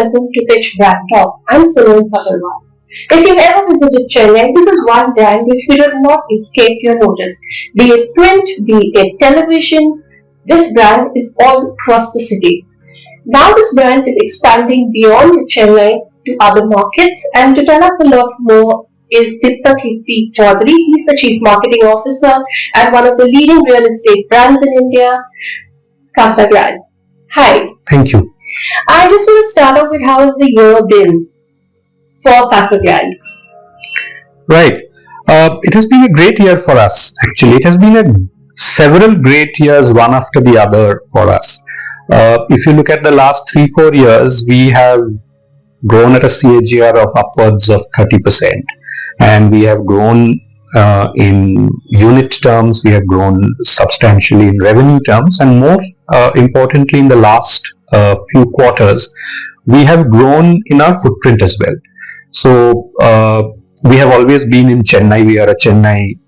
welcome to Pitch BrandTalk. I'm Casagrand. If you've ever visited Chennai, this is one brand which will not escape your notice. Be it print, be it television, this brand is all across the city. Now this brand is expanding beyond Chennai to other markets, and to tell us a lot more is Diptakirti Chaudhuri. He's the Chief Marketing Officer at one of the leading real estate brands in India, Casagrand. Hi. Thank you. I just want to start off with how has the year been for Casagrand? Right. It has been a great year for us. Actually, it has been several great years, one after the other for us. If you look at the last 3-4 years, we have grown at a CAGR of upwards of 30%, and we have grown in unit terms, we have grown substantially in revenue terms, and more importantly, in the last few quarters, we have grown in our footprint as well. So we have always been in Chennai. We are a Chennai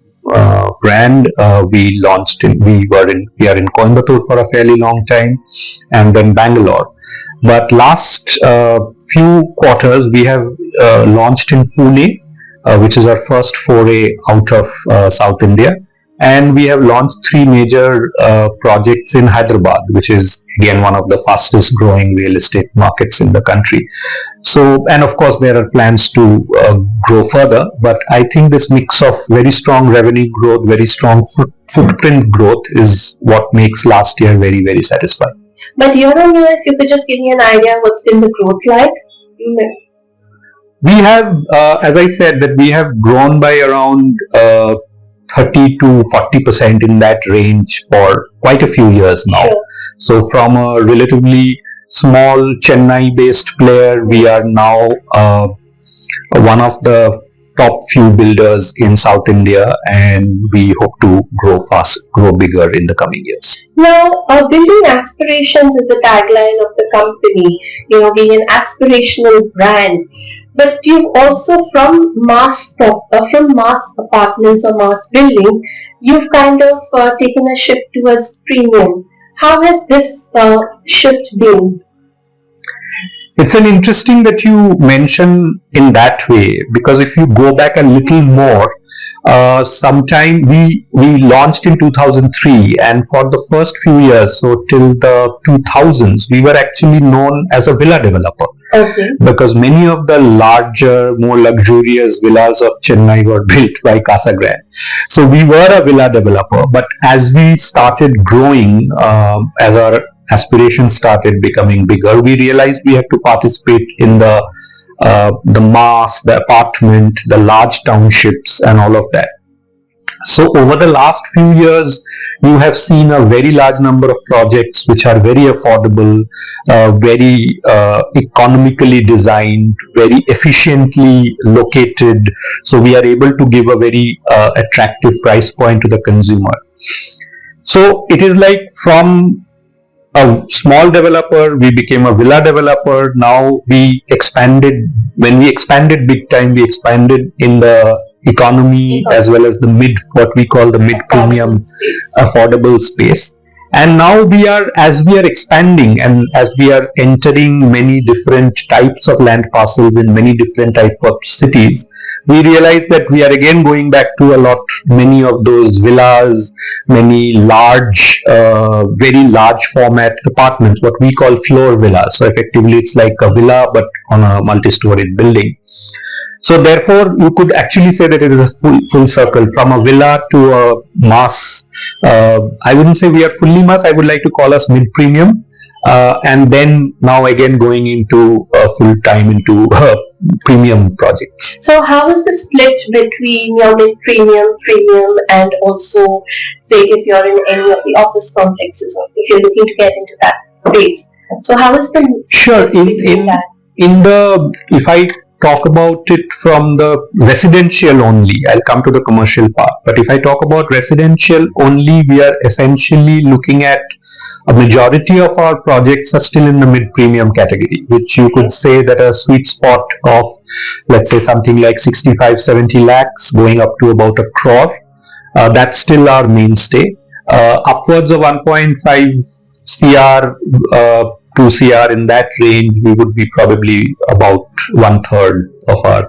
brand. We are in Coimbatore for a fairly long time, and then Bangalore. But last few quarters, we have launched in Pune, which is our first foray out of South India, and we have launched 3 major projects in Hyderabad, which is again one of the fastest growing real estate markets in the country. So, and of course there are plans to grow further, but I think this mix of very strong revenue growth, very strong footprint growth is what makes last year very, very satisfying. But year on year, if you could just give me an idea what's been the growth like? We have, as I said, that we have grown by around 30 to 40% in that range for quite a few years now. Sure. So from a relatively small Chennai-based player, we are now one of the top few builders in South India, and we hope to grow bigger in the coming years. Now, building aspirations is the tagline of the company, being an aspirational brand. But you've also, from mass apartments or mass buildings, you've kind of taken a shift towards premium. How has this shift been? It's an interesting that you mention in that way, because if you go back a little more, sometime we launched in 2003, and for the first few years, so till the 2000s, we were actually known as a villa developer. Okay. Because many of the larger, more luxurious villas of Chennai were built by Casagrand. So we were a villa developer, but as we started growing, as our aspirations started becoming bigger, we realized we had to participate in the mass, the apartment, the large townships, and all of that. So over the last few years, you have seen a very large number of projects which are very affordable, very economically designed, very efficiently located. So we are able to give a very attractive price point to the consumer. So it is like from a small developer, we became a villa developer. Now we expanded. When we expanded big time, we expanded in the economy as well as what we call the mid-premium affordable space. And now as we are expanding and as we are entering many different types of land parcels in many different types of cities, we realize that we are again going back to many of those villas, many large, very large format apartments, what we call floor villas. So effectively it's like a villa but on a multi-storied building. So therefore you could actually say that it is a full circle from a villa to a mass. I wouldn't say we are fully mass, I would like to call us mid-premium. And then now again going into full time into premium projects. So how is the split between your mid-premium, premium, and also say if you're in any of the office complexes or if you're looking to get into that space? So how is the sure if I talk about it from the residential only, I'll come to the commercial part. But if I talk about residential only, we are essentially looking at a majority of our projects are still in the mid-premium category, which you could say that a sweet spot of, let's say, something like 65-70 lakhs going up to about 1 crore. That's still our mainstay. Upwards of 1.5 CR to 2 CR in that range, we would be probably about 1/3 of our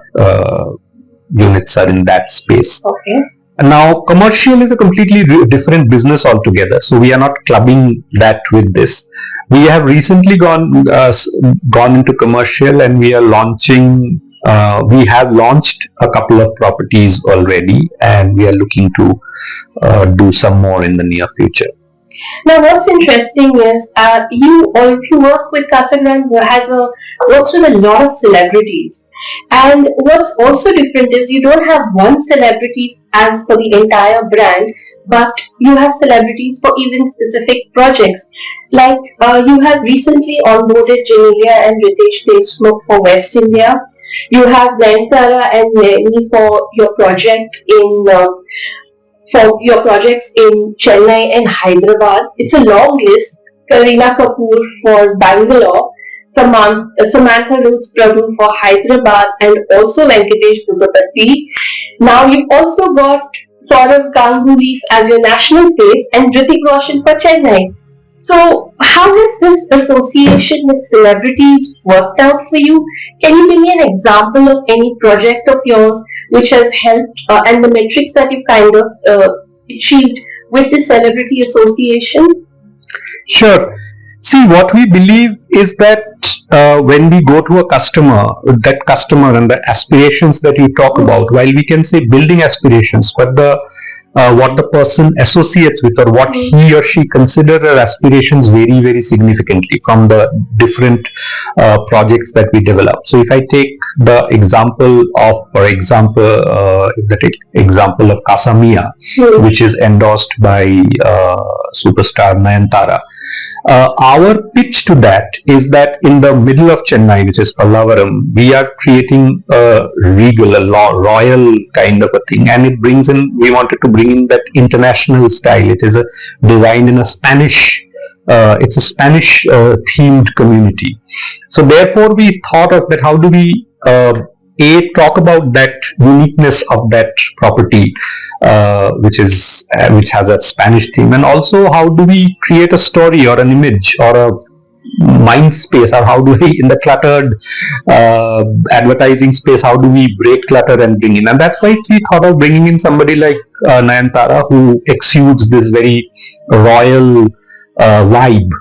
units are in that space. Okay. Now, commercial is a completely different business altogether. So we are not clubbing that with this. We have recently gone into commercial, and we are launching. We have launched a couple of properties already, and we are looking to do some more in the near future. Now, what's interesting is if you work with Casagrand, works with a lot of celebrities. And what's also different is you don't have one celebrity as for the entire brand, but you have celebrities for even specific projects. Like you have recently onboarded Genelia and Ritesh Deshmukh for West India. You have Nayanthara and Lenny for your projects in Chennai and Hyderabad. It's a long list. Kareena Kapoor for Bangalore, Samantha Ruth Prabhu for Hyderabad, and also Venkatesh Dupapati. Now you've also got Saurav Ganguly as your national face and Hrithik Roshan for Chennai. So how has this association with celebrities worked out for you? Can you give me an example of any project of yours which has helped and the metrics that you've kind of achieved with the celebrity association? Sure. See, what we believe is that when we go to a customer, that customer and the aspirations that you talk about, while we can say building aspirations, but what the person associates with or what he or she considers as aspirations vary very significantly from the different projects that we develop. So if I take the example of, for example, the example of Casa Mia, which is endorsed by superstar Nayanthara. Our pitch to that is that in the middle of Chennai, which is Pallavaram, we are creating a regal, royal kind of a thing, and it brings in, we wanted to bring in that international style. It is designed in a Spanish, it's a Spanish themed community. So therefore we thought of that, how do we talk about that uniqueness of that property, which has a Spanish theme, and also how do we create a story or an image or a mind space, or how do we, in the cluttered advertising space, how do we break clutter and bring in? And that's why we thought of bringing in somebody like Nayanthara, who exudes this very royal vibe.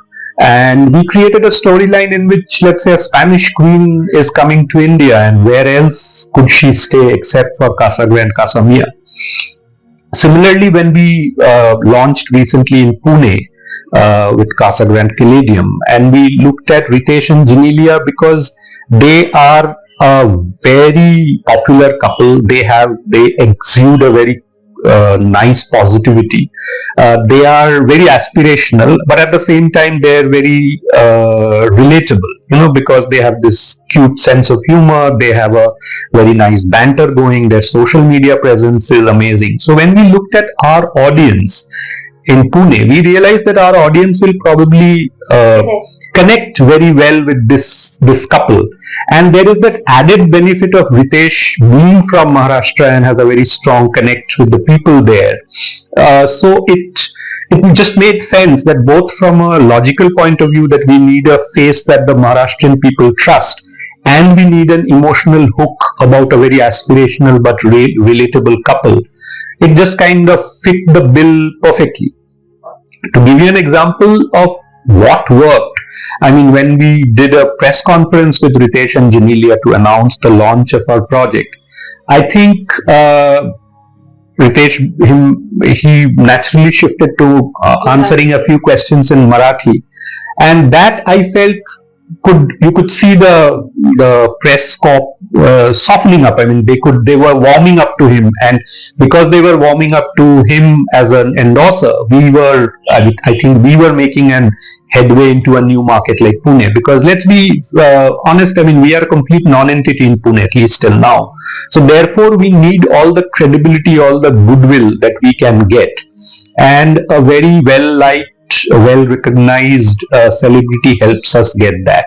And we created a storyline in which, let's say, a Spanish queen is coming to India, and where else could she stay except for Casagrand Casa Mia? Similarly, when we launched recently in Pune with Casagrand Caladium, and we looked at Ritesh and Genelia because they are a very popular couple. They exude a very nice positivity. They are very aspirational, but at the same time they're very relatable, because they have this cute sense of humor. They have a very nice banter going. Their social media presence is amazing. So when we looked at our audience in Pune, we realized that our audience will probably connect very well with this couple, and there is that added benefit of Ritesh being from Maharashtra and has a very strong connect with the people there. So it just made sense that both from a logical point of view, that we need a face that the Maharashtrian people trust, and we need an emotional hook about a very aspirational but relatable couple. It just kind of fit the bill perfectly. To give you an example of what worked, I mean, when we did a press conference with Ritesh and Genelia to announce the launch of our project, I think Ritesh, he naturally shifted to answering a few questions in Marathi, and that I felt you could see the press corp softening up. I mean, they were warming up to him, and because they were warming up to him as an endorser, I think we were making an headway into a new market like Pune. Because let's be honest, I mean, we are a complete non-entity in Pune, at least till now. So therefore, we need all the credibility, all the goodwill that we can get, and a very well-recognized celebrity helps us get that.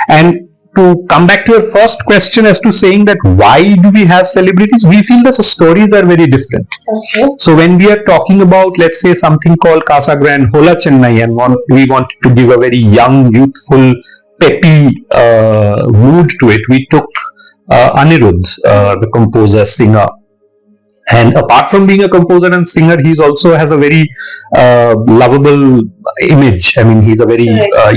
And to come back to your first question as to saying that why do we have celebrities, we feel that the stories are very different. Okay. So when we are talking about, let's say, something called Casagrand Hola Chennai, and we wanted to give a very young, youthful, peppy mood to it, we took Anirudh, the composer, singer. And apart from being a composer and singer, he also has a very lovable image. I mean, he's a very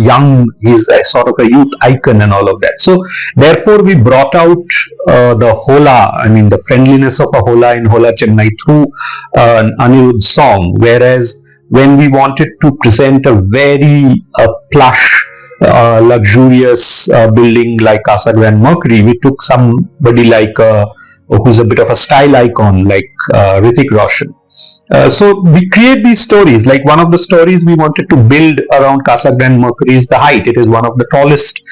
young, he's a sort of a youth icon and all of that. So therefore, we brought out the Hola, I mean, the friendliness of a Hola in Hola Chennai through an Anirudh song. Whereas when we wanted to present a very plush, luxurious building like Casagrand Mercury, we took somebody like who's a bit of a style icon like Hrithik Roshan. So we create these stories. Like one of the stories we wanted to build around Casagrand Mercury is the height. It is one of the tallest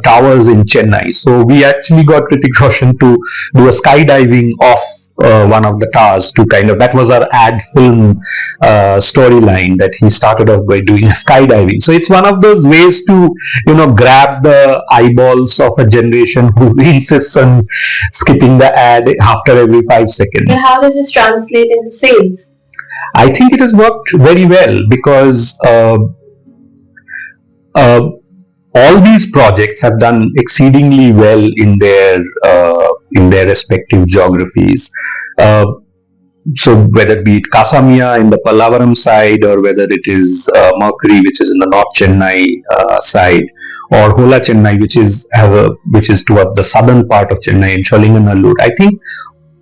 towers in Chennai. So we actually got Hrithik Roshan to do a skydiving off one of the towers to kind of, that was our ad film storyline, that he started off by doing skydiving. So it's one of those ways to, grab the eyeballs of a generation who insists on skipping the ad after every 5 seconds. And how does this translate into sales? I think it has worked very well because all these projects have done exceedingly well in their respective geographies. So whether it be Casamia in the Pallavaram side, or whether it is Mercury, which is in the North Chennai side, or Hola Chennai, which is toward the southern part of Chennai in Sholinganallur, I think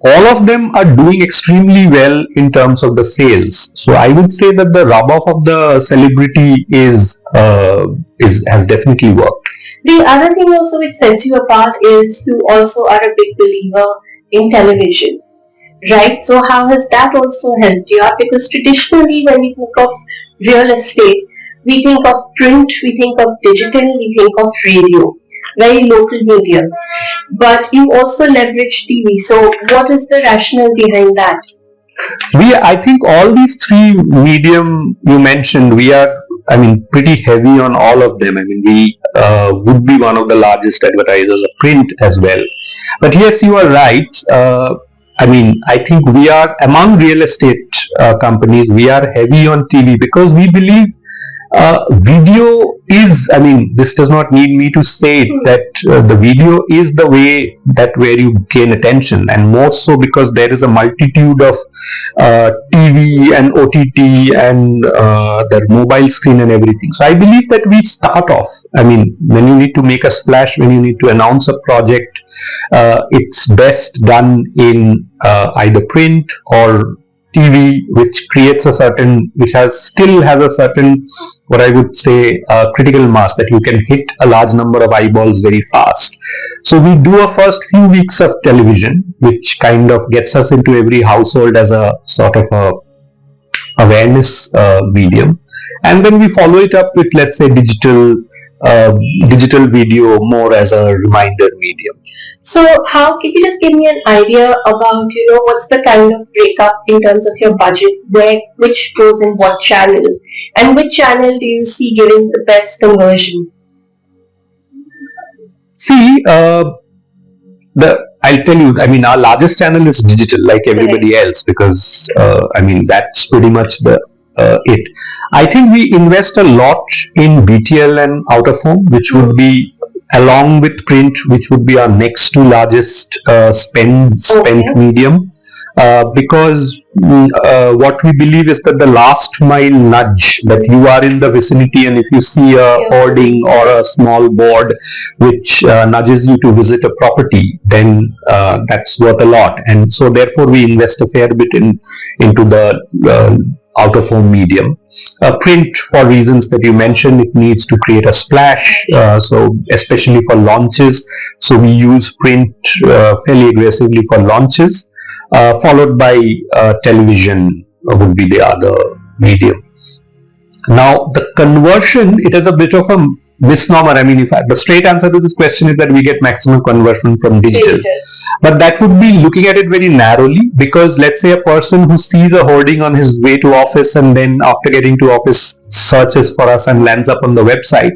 all of them are doing extremely well in terms of the sales. So I would say that the rub-off of the celebrity has definitely worked. The other thing also which sets you apart is you also are a big believer in television, right? So how has that also helped you out? Because traditionally when we think of real estate, we think of print, we think of digital, we think of radio, very local mediums. But you also leverage TV. So what is the rationale behind that? I think all these three medium you mentioned, we are, pretty heavy on all of them. We would be one of the largest advertisers of print as well. But yes, you are right. I think we are, among real estate companies, we are heavy on TV because we believe video is, this does not need me to say it, that the video is the way where you gain attention, and more so because there is a multitude of TV and OTT and the mobile screen and everything. So I believe that we start off, when you need to make a splash, when you need to announce a project, it's best done in either print or TV, which still has a certain, what I would say, critical mass, that you can hit a large number of eyeballs very fast. So we do a first few weeks of television, which kind of gets us into every household as a sort of a awareness medium, and then we follow it up with, let's say, digital video more as a reminder medium. So how can you just give me an idea about, what's the kind of breakup in terms of your budget, which goes in what channels, and which channel do you see giving the best conversion? See, I'll tell you, our largest channel is digital, like everybody else, because that's pretty much it. I think we invest a lot in BTL and out of home, which would be, along with print, which would be our next to largest spent medium, because what we believe is that the last mile nudge, that you are in the vicinity and if you see a hoarding or a small board which nudges you to visit a property, then that's worth a lot. And so therefore we invest a fair bit into the out of home medium. Print, for reasons that you mentioned, it needs to create a splash, so especially for launches, so we use print fairly aggressively for launches, followed by television would be the other medium. Now the conversion, it is a bit of a misnomer. The straight answer to this question is that we get maximum conversion from digital. But that would be looking at it very narrowly, because let's say a person who sees a hoarding on his way to office and then after getting to office searches for us and lands up on the website,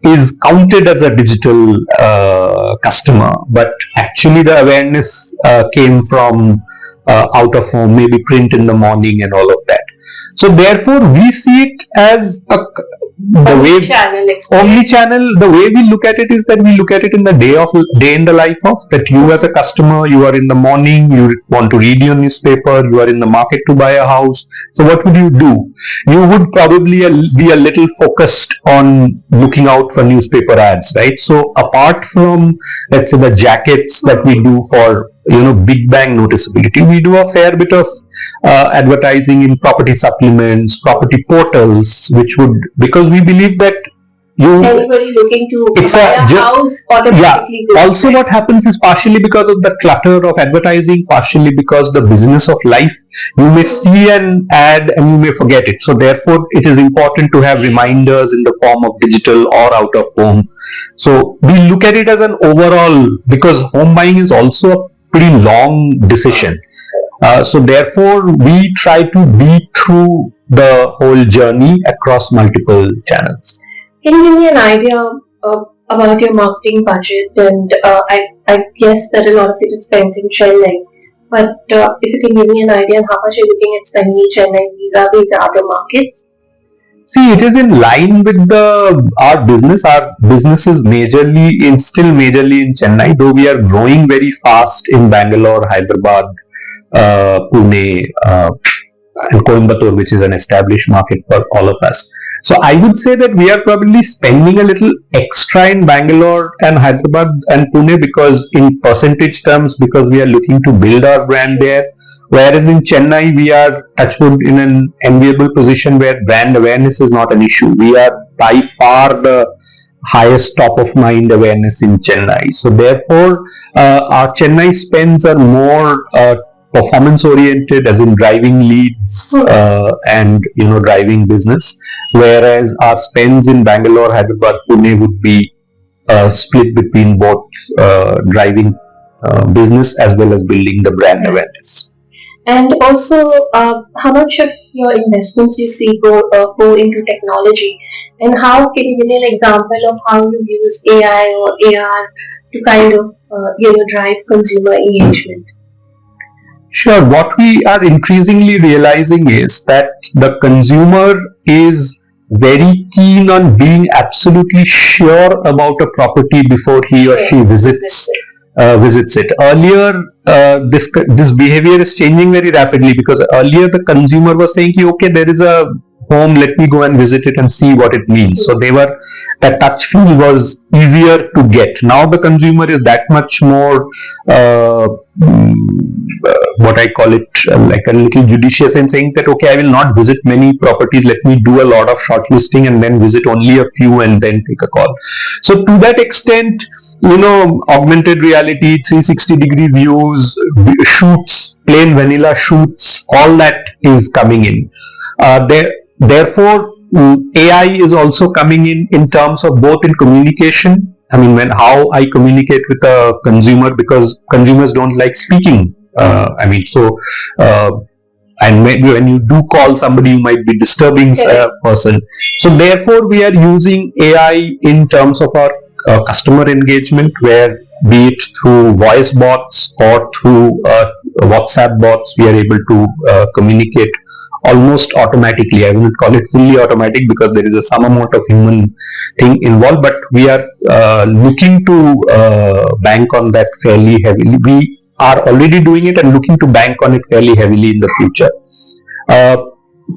is counted as a digital customer, but actually the awareness came from out of home, maybe print in the morning and all of that. So therefore, we see it as omni-channel. The way we look at it is that we look at it in the day in the life of that you as a customer, you are in the morning, you want to read your newspaper, you are in the market to buy a house. So what would you do? You would probably be a little focused on looking out for newspaper ads, right? So apart from, let's say, the jackets that we do for big bang noticeability, we do a fair bit of advertising in property supplements, property portals, which would, because we believe that anybody looking to buy a house automatically. Yeah. Also, what happens is partially because of the clutter of advertising, partially because the business of life. You may see an ad and you may forget it. So therefore, it is important to have reminders in the form of digital or out of home. So we look at it as an overall, because home buying is also a pretty long decision. So therefore, we try to be through the whole journey across multiple channels. Can you give me an idea about your marketing budget? And I guess that a lot of it is spent in Chennai. But if you can give me an idea on how much you're looking at spending in Chennai vis-a-vis the other markets? See, it is in line with our business. Our business is still majorly in Chennai, though we are growing very fast in Bangalore, Hyderabad, Pune, and Coimbatore, which is an established market for all of us. So I would say that we are probably spending a little extra in Bangalore and Hyderabad and Pune, because in percentage terms, because we are looking to build our brand there. Whereas in Chennai, we are touchwood in an enviable position where brand awareness is not an issue. We are by far the highest top of mind awareness in Chennai. So therefore, our Chennai spends are more performance oriented, as in driving leads and driving business, whereas our spends in Bangalore, Hyderabad, Pune would be split between both driving business as well as building the brand awareness. And also, how much of your investments you see go into technology, and how can you give me an example of how you use AI or AR to kind of drive consumer engagement? Sure. What we are increasingly realizing is that the consumer is very keen on being absolutely sure about a property before he or she visits it. Earlier, this behavior is changing very rapidly, because earlier the consumer was saying, okay, there is a home, let me go and visit it and see what it means. So that touch feel was easier to get. Now the consumer is that much more what I call it, like a little judicious in saying that, okay, I will not visit many properties, let me do a lot of shortlisting and then visit only a few and then take a call. So to that extent, augmented reality, 360-degree views, shoots, plain vanilla shoots, all that is coming in. Therefore, AI is also coming in terms of both in communication. I mean, how I communicate with a consumer, because consumers don't like speaking. And when you do call somebody, you might be disturbing a person. So therefore, we are using AI in terms of our customer engagement, where be it through voice bots or through WhatsApp bots, we are able to communicate almost automatically. I wouldn't call it fully automatic, because there is some amount of human thing involved, but we are looking to bank on that fairly heavily. We are already doing it and looking to bank on it fairly heavily in the future.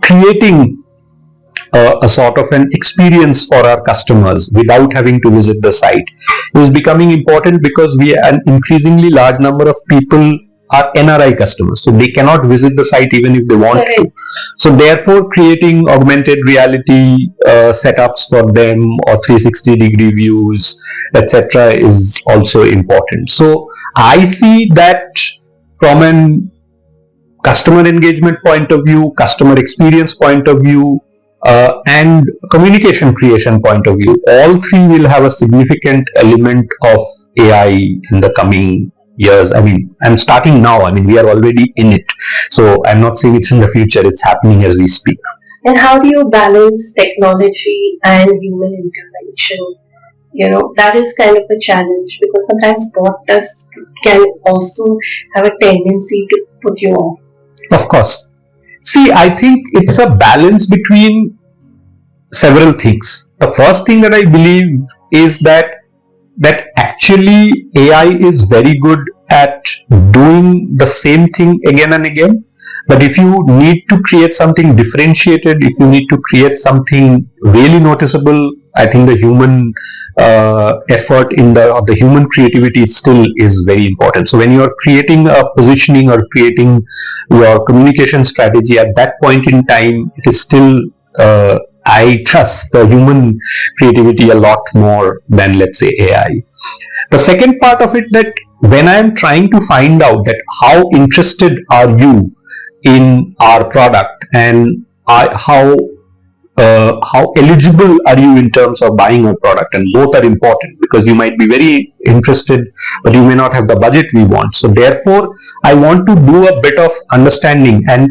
Creating a sort of an experience for our customers without having to visit the site is becoming important, because an increasingly large number of people are NRI customers, so they cannot visit the site even if they want to. So therefore, creating augmented reality setups for them, or 360-degree views, etc., is also important. So I see that from an customer engagement point of view, customer experience point of view, and communication creation point of view, all three will have a significant element of AI in the coming years. I mean, I'm starting now. I mean, we are already in it. So I'm not saying it's in the future. It's happening as we speak. And how do you balance technology and human intervention? That is kind of a challenge because sometimes bot tests can also have a tendency to put you off. Of course. See, I think it's a balance between several things. The first thing that I believe is that actually AI is very good at doing the same thing again and again. But if you need to create something differentiated, if you need to create something really noticeable, I think the human effort in the human creativity still is very important. So when you are creating a positioning or creating your communication strategy at that point in time, it is still I trust the human creativity a lot more than, let's say, AI. The second part of it, that when I am trying to find out that how interested are you in our product and how eligible are you in terms of buying a product, and both are important because you might be very interested but you may not have the budget we want. So therefore I want to do a bit of understanding and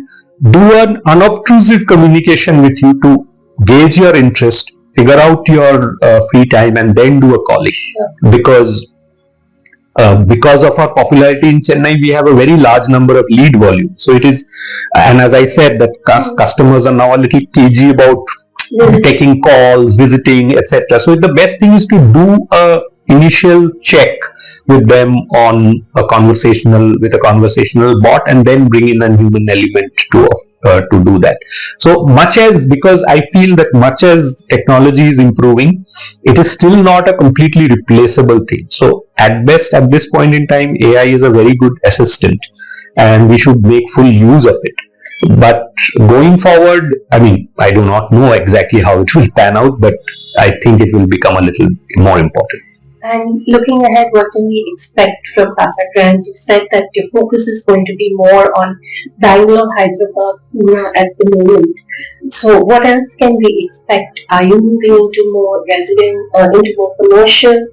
do an unobtrusive communication with you to gauge your interest, figure out your free time, and then do a calling. Because of our popularity in Chennai, we have a very large number of lead volume. So it is, and as I said, that customers are now a little cagey about taking calls, visiting, etc. So the best thing is to do a initial check with them on a conversational bot, and then bring in a human element to do that. So because I feel that much as technology is improving, it is still not a completely replaceable thing. So at best, at this point in time, AI is a very good assistant and we should make full use of it. But going forward, I mean, I do not know exactly how it will pan out, but I think it will become a little more important. And looking ahead, what can we expect from Casagrand? You said that your focus is going to be more on Bangalore, Hyderabad, Pune at the moment. So what else can we expect? Are you moving into more into more commercial?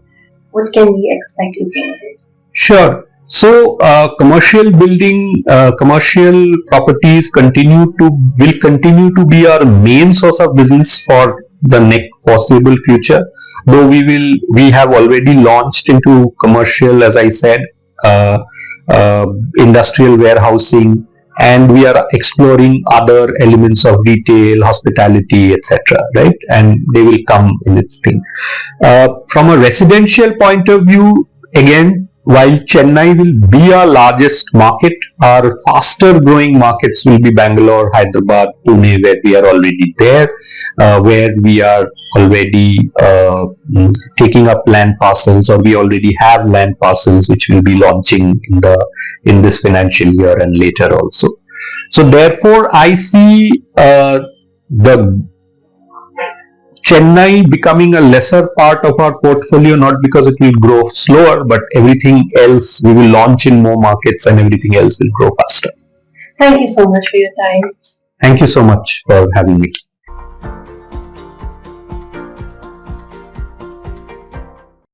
What can we expect looking ahead? Sure. So commercial building, commercial properties will continue to be our main source of business for the next foreseeable future. Though we have already launched into commercial, as I said, industrial warehousing, and we are exploring other elements of retail, hospitality, etc. Right, and they will come in its thing. From a residential point of view, again, while Chennai will be our largest market, our faster growing markets will be Bangalore, Hyderabad, Pune, where we are already there, where we are already taking up land parcels, or we already have land parcels which will be launching in this financial year and later also. So therefore, I see the Chennai becoming a lesser part of our portfolio, not because it will grow slower, but everything else, we will launch in more markets and everything else will grow faster. Thank you so much for your time. Thank you so much for having me.